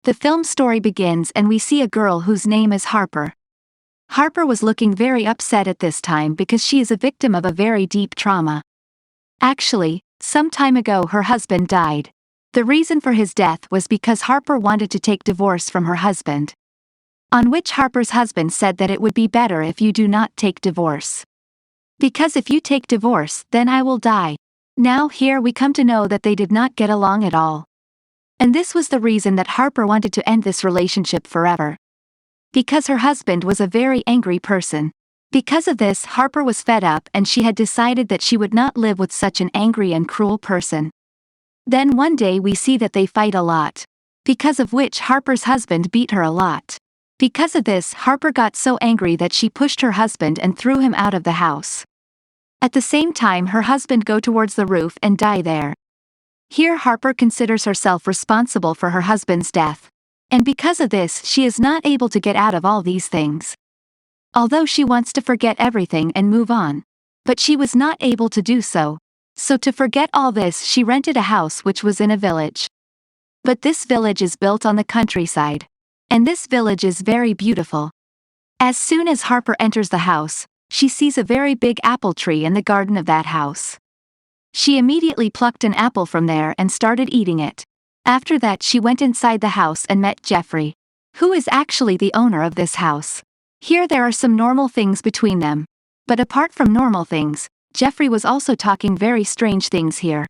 The film story begins and we see a girl whose name is Harper. Harper was looking very upset at this time because she is a victim of a very deep trauma. Actually, some time ago her husband died. The reason for his death was because Harper wanted to take divorce from her husband. On which Harper's husband said that it would be better if you do not take divorce. Because if you take divorce, then I will die. Now here we come to know that they did not get along at all. And this was the reason that Harper wanted to end this relationship forever. Because her husband was a very angry person. Because of this, Harper was fed up and she had decided that she would not live with such an angry and cruel person. Then one day we see that they fight a lot. Because of which Harper's husband beat her a lot. Because of this, Harper got so angry that she pushed her husband and threw him out of the house. At the same time her husband go towards the roof and die there. Here Harper considers herself responsible for her husband's death. And because of this she is not able to get out of all these things. Although she wants to forget everything and move on. But she was not able to do so. So to forget all this she rented a house which was in a village. But this village is built on the countryside. And this village is very beautiful. As soon as Harper enters the house, she sees a very big apple tree in the garden of that house. She immediately plucked an apple from there and started eating it. After that she went inside the house and met Jeffrey, who is actually the owner of this house. Here there are some normal things between them. But apart from normal things, Jeffrey was also talking very strange things here.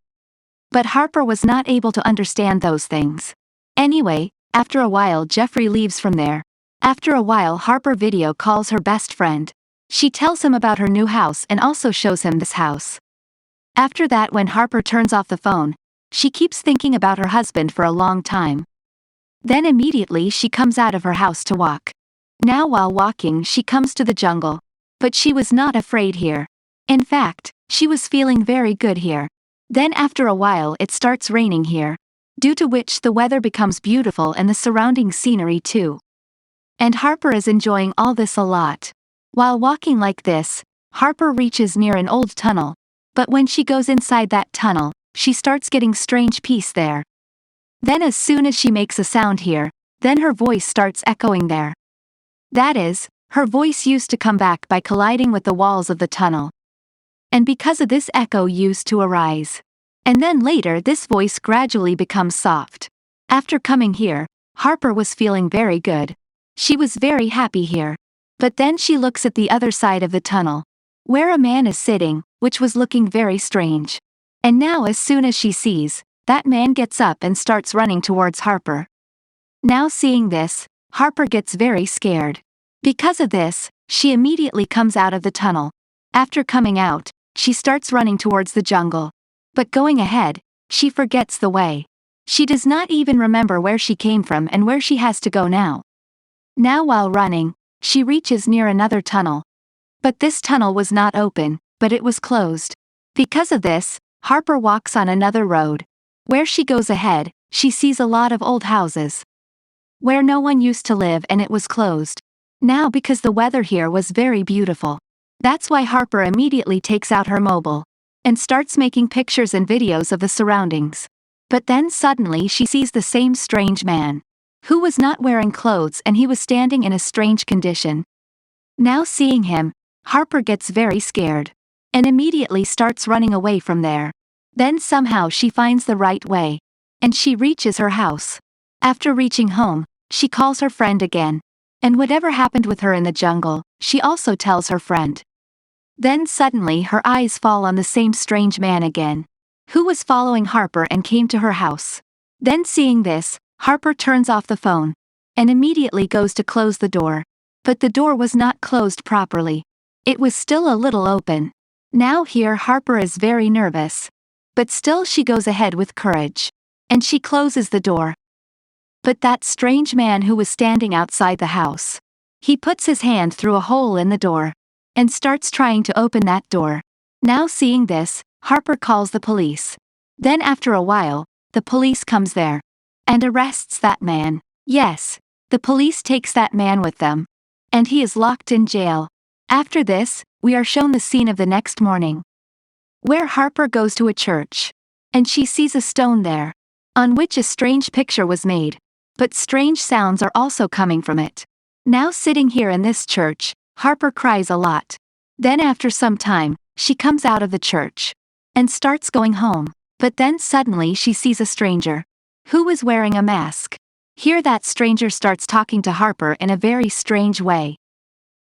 But Harper was not able to understand those things. Anyway, after a while Jeffrey leaves from there. After a while Harper video calls her best friend. She tells him about her new house and also shows him this house. After that when Harper turns off the phone, she keeps thinking about her husband for a long time. Then immediately she comes out of her house to walk. Now while walking she comes to the jungle. But she was not afraid here. In fact, she was feeling very good here. Then after a while it starts raining here. Due to which the weather becomes beautiful and the surrounding scenery too. And Harper is enjoying all this a lot. While walking like this, Harper reaches near an old tunnel. But when she goes inside that tunnel, she starts getting strange peace there. Then as soon as she makes a sound here, then her voice starts echoing there. That is, her voice used to come back by colliding with the walls of the tunnel. And because of this echo used to arise. And then later this voice gradually becomes soft. After coming here, Harper was feeling very good. She was very happy here. But then she looks at the other side of the tunnel, where a man is sitting, which was looking very strange. And now as soon as she sees, that man gets up and starts running towards Harper. Now seeing this, Harper gets very scared. Because of this, she immediately comes out of the tunnel. After coming out, she starts running towards the jungle. But going ahead, she forgets the way. She does not even remember where she came from and where she has to go now. Now while running, she reaches near another tunnel. But this tunnel was not open, but it was closed. Because of this, Harper walks on another road. Where she goes ahead, she sees a lot of old houses. Where no one used to live and it was closed. Now because the weather here was very beautiful. That's why Harper immediately takes out her mobile. And starts making pictures and videos of the surroundings. But then suddenly she sees the same strange man. Who was not wearing clothes and he was standing in a strange condition. Now seeing him, Harper gets very scared. And immediately starts running away from there. Then somehow she finds the right way. And she reaches her house. After reaching home, she calls her friend again. And whatever happened with her in the jungle, she also tells her friend. Then suddenly her eyes fall on the same strange man again. Who was following Harper and came to her house. Then seeing this, Harper turns off the phone. And immediately goes to close the door. But the door was not closed properly. It was still a little open. Now here Harper is very nervous. But still she goes ahead with courage. And she closes the door. But that strange man who was standing outside the house. He puts his hand through a hole in the door. And starts trying to open that door. Now seeing this, Harper calls the police. Then after a while, the police comes there. And arrests that man. Yes, the police takes that man with them. And he is locked in jail. After this, we are shown the scene of the next morning. Where Harper goes to a church. And she sees a stone there. On which a strange picture was made. but strange sounds are also coming from it. Now sitting here in this church, Harper cries a lot. Then after some time, she comes out of the church and starts going home, but then suddenly she sees a stranger who was wearing a mask. Here that stranger starts talking to Harper in a very strange way.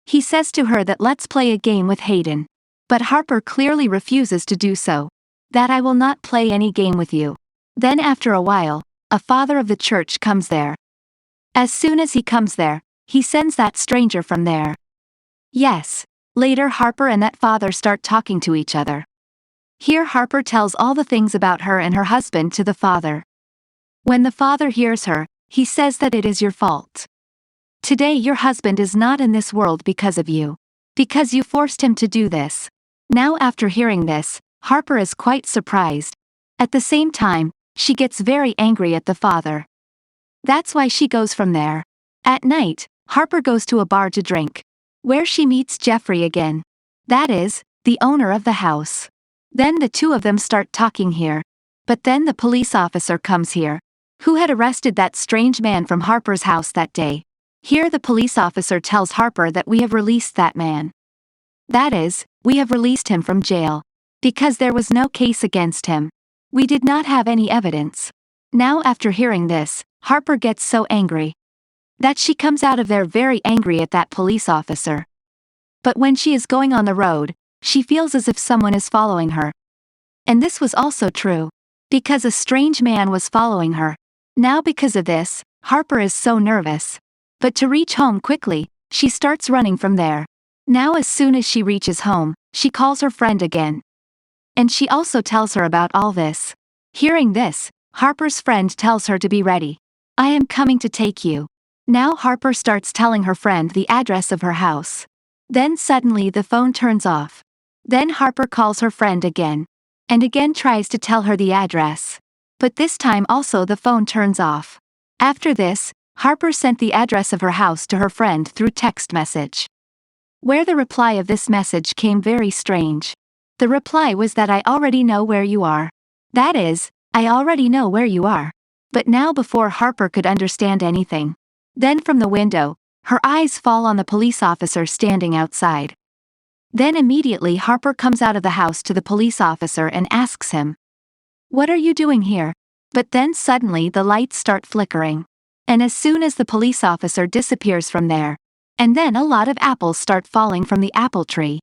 He says to her that let's play a game with Hayden. But Harper clearly refuses to do so. That I will not play any game with you. Then after a while, a father of the church comes there. As soon as he comes there, he sends that stranger from there. Yes. Later Harper and that father start talking to each other. Here Harper tells all the things about her and her husband to the father. When the father hears her, he says that it is your fault. Today your husband is not in this world because of you. Because you forced him to do this. Now after hearing this, Harper is quite surprised. At the same time, she gets very angry at the father. That's why she goes from there. At night, Harper goes to a bar to drink, where she meets Jeffrey again. That is, the owner of the house. Then the two of them start talking here. But then the police officer comes here, who had arrested that strange man from Harper's house that day. Here the police officer tells Harper that we have released that man. That is, we have released him from jail. Because there was no case against him. We did not have any evidence. Now after hearing this, Harper gets so angry that she comes out of there very angry at that police officer. But when she is going on the road, she feels as if someone is following her. And this was also true. Because a strange man was following her. Now because of this, Harper is so nervous. But to reach home quickly, she starts running from there. Now as soon as she reaches home, she calls her friend again. And she also tells her about all this. Hearing this, Harper's friend tells her to be ready. I am coming to take you. Now Harper starts telling her friend the address of her house. Then suddenly the phone turns off. Then Harper calls her friend again. And again tries to tell her the address. But this time also the phone turns off. After this, Harper sent the address of her house to her friend through text message. Where the reply of this message came very strange. The reply was that I already know where you are. That is, I already know where you are. But now before Harper could understand anything. Then from the window, her eyes fall on the police officer standing outside. Then immediately Harper comes out of the house to the police officer and asks him, "What are you doing here?" But then suddenly the lights start flickering. And as soon as the police officer disappears from there, and then a lot of apples start falling from the apple tree.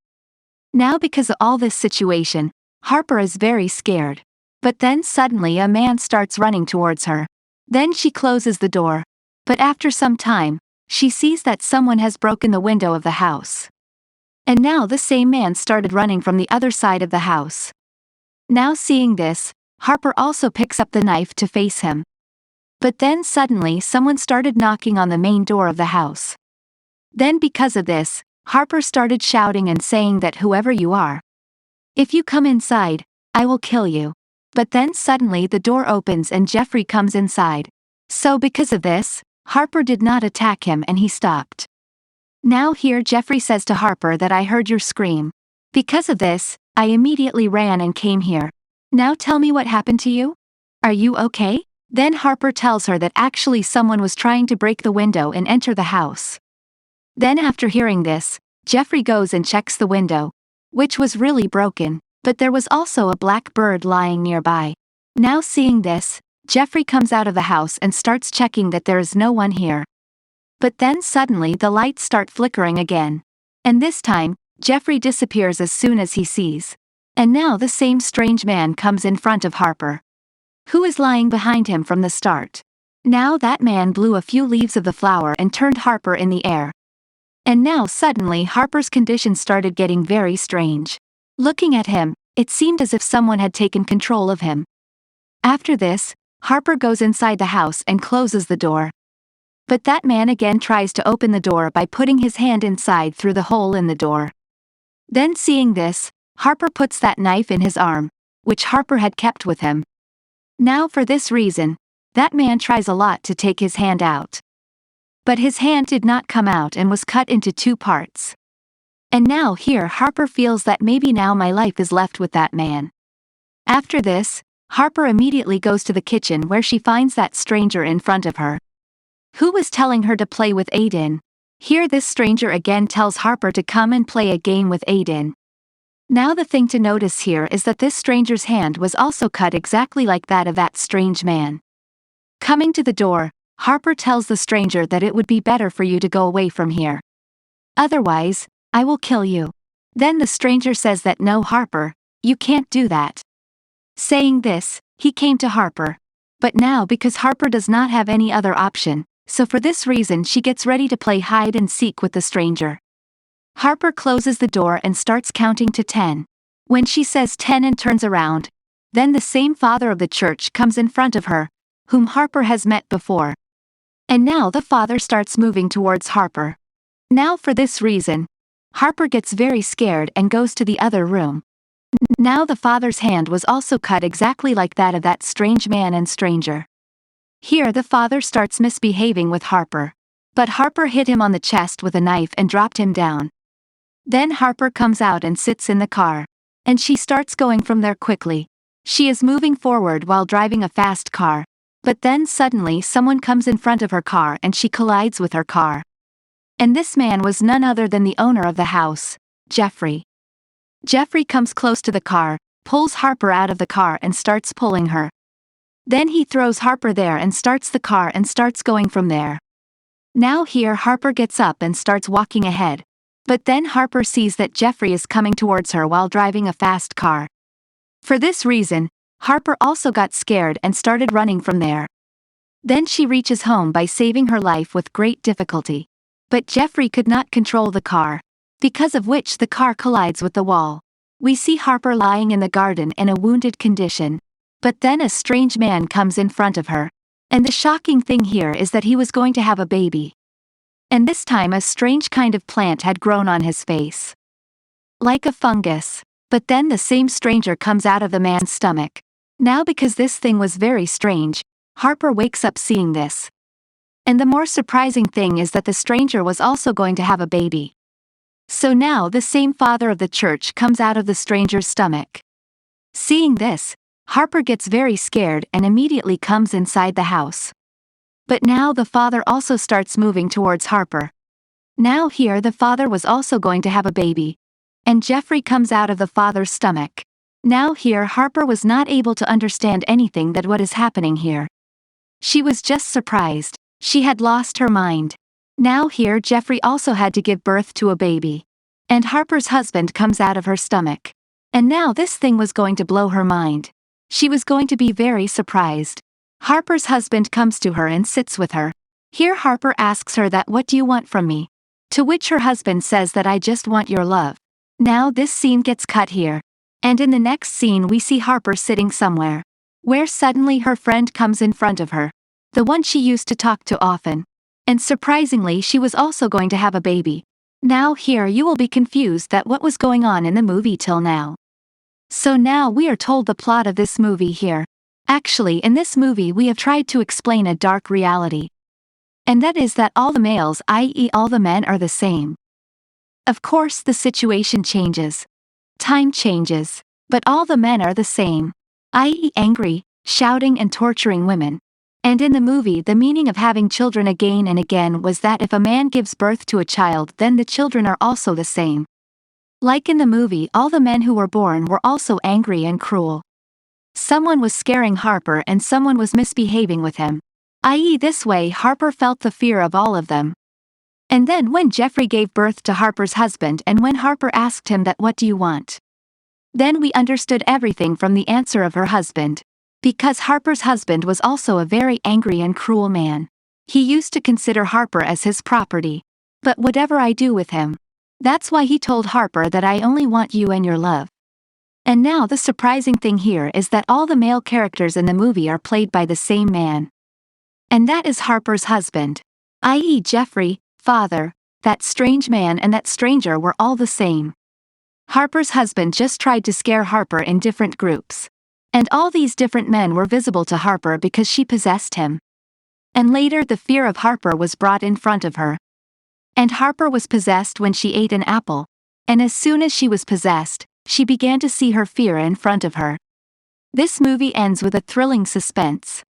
Now because of all this situation, Harper is very scared. But then suddenly a man starts running towards her. Then she closes the door. But after some time, she sees that someone has broken the window of the house. And now the same man started running from the other side of the house. Now seeing this, Harper also picks up the knife to face him. But then suddenly someone started knocking on the main door of the house. Then because of this, Harper started shouting and saying that whoever you are, if you come inside, I will kill you. But then suddenly the door opens and Jeffrey comes inside. So because of this, Harper did not attack him and he stopped. Now here Jeffrey says to Harper that I heard your scream. Because of this, I immediately ran and came here. Now tell me what happened to you? Are you okay? Then Harper tells her that actually someone was trying to break the window and enter the house. Then after hearing this, Jeffrey goes and checks the window, which was really broken, but there was also a black bird lying nearby. Now seeing this, Jeffrey comes out of the house and starts checking that there is no one here. But then suddenly the lights start flickering again. And this time, Jeffrey disappears as soon as he sees. And now the same strange man comes in front of Harper, who is lying behind him from the start. Now that man blew a few leaves of the flower and turned Harper in the air. And now suddenly Harper's condition started getting very strange. Looking at him, it seemed as if someone had taken control of him. After this, Harper goes inside the house and closes the door. But that man again tries to open the door by putting his hand inside through the hole in the door. Then seeing this, Harper puts that knife in his arm, which Harper had kept with him. Now for this reason, that man tries a lot to take his hand out. But his hand did not come out and was cut into two parts. And now here Harper feels that maybe now my life is left with that man. After this, Harper immediately goes to the kitchen where she finds that stranger in front of her. Who was telling her to play with Aiden? Here this stranger again tells Harper to come and play a game with Aiden. Now the thing to notice here is that this stranger's hand was also cut exactly like that of that strange man. Coming to the door, Harper tells the stranger that it would be better for you to go away from here. Otherwise, I will kill you. Then the stranger says that no, Harper, you can't do that. Saying this, he came to Harper. But now because Harper does not have any other option, so for this reason she gets ready to play hide and seek with the stranger. Harper closes the door and starts counting to 10. When she says 10 and turns around, then the same father of the church comes in front of her, whom Harper has met before. And now the father starts moving towards Harper. Now for this reason, Harper gets very scared and goes to the other room. Now the father's hand was also cut exactly like that of that strange man and stranger. Here the father starts misbehaving with Harper. But Harper hit him on the chest with a knife and dropped him down. Then Harper comes out and sits in the car. And she starts going from there quickly. She is moving forward while driving a fast car. But then suddenly someone comes in front of her car and she collides with her car. And this man was none other than the owner of the house, Jeffrey. Jeffrey comes close to the car, pulls Harper out of the car and starts pulling her. Then he throws Harper there and starts the car and starts going from there. Now here Harper gets up and starts walking ahead. But then Harper sees that Jeffrey is coming towards her while driving a fast car. For this reason, Harper also got scared and started running from there. Then she reaches home by saving her life with great difficulty. But Jeffrey could not control the car, because of which the car collides with the wall. We see Harper lying in the garden in a wounded condition. But then a strange man comes in front of her. And the shocking thing here is that he was going to have a baby. And this time a strange kind of plant had grown on his face. Like a fungus. But then the same stranger comes out of the man's stomach. Now because this thing was very strange, Harper wakes up seeing this. And the more surprising thing is that the stranger was also going to have a baby. So now the same father of the church comes out of the stranger's stomach. Seeing this, Harper gets very scared and immediately comes inside the house. But now the father also starts moving towards Harper. Now here the father was also going to have a baby. And Jeffrey comes out of the father's stomach. Now here Harper was not able to understand anything that what is happening here. She was just surprised. She had lost her mind. Now here Jeffrey also had to give birth to a baby. And Harper's husband comes out of her stomach. And now this thing was going to blow her mind. She was going to be very surprised. Harper's husband comes to her and sits with her. Here Harper asks her that what do you want from me? To which her husband says that I just want your love. Now this scene gets cut here. And in the next scene we see Harper sitting somewhere. Where suddenly her friend comes in front of her. The one she used to talk to often. And surprisingly she was also going to have a baby. Now here you will be confused that what was going on in the movie till now. So now we are told the plot of this movie here. Actually in this movie we have tried to explain a dark reality. And that is that all the males, i.e. all the men, are the same. Of course the situation changes. Time changes. But all the men are the same. I.e. angry, shouting and torturing women. And in the movie the meaning of having children again and again was that if a man gives birth to a child then the children are also the same. Like in the movie all the men who were born were also angry and cruel. Someone was scaring Harper and someone was misbehaving with him. I.e. this way Harper felt the fear of all of them. And then when Jeffrey gave birth to Harper's husband and when Harper asked him that what do you want? Then we understood everything from the answer of her husband. Because Harper's husband was also a very angry and cruel man. He used to consider Harper as his property. But whatever I do with him. That's why he told Harper that I only want you and your love. And now the surprising thing here is that all the male characters in the movie are played by the same man. And that is Harper's husband. I.e. Jeffrey, father, that strange man and that stranger were all the same. Harper's husband just tried to scare Harper in different groups. And all these different men were visible to Harper because she possessed him. And later the fear of Harper was brought in front of her. And Harper was possessed when she ate an apple. And as soon as she was possessed, she began to see her fear in front of her. This movie ends with a thrilling suspense.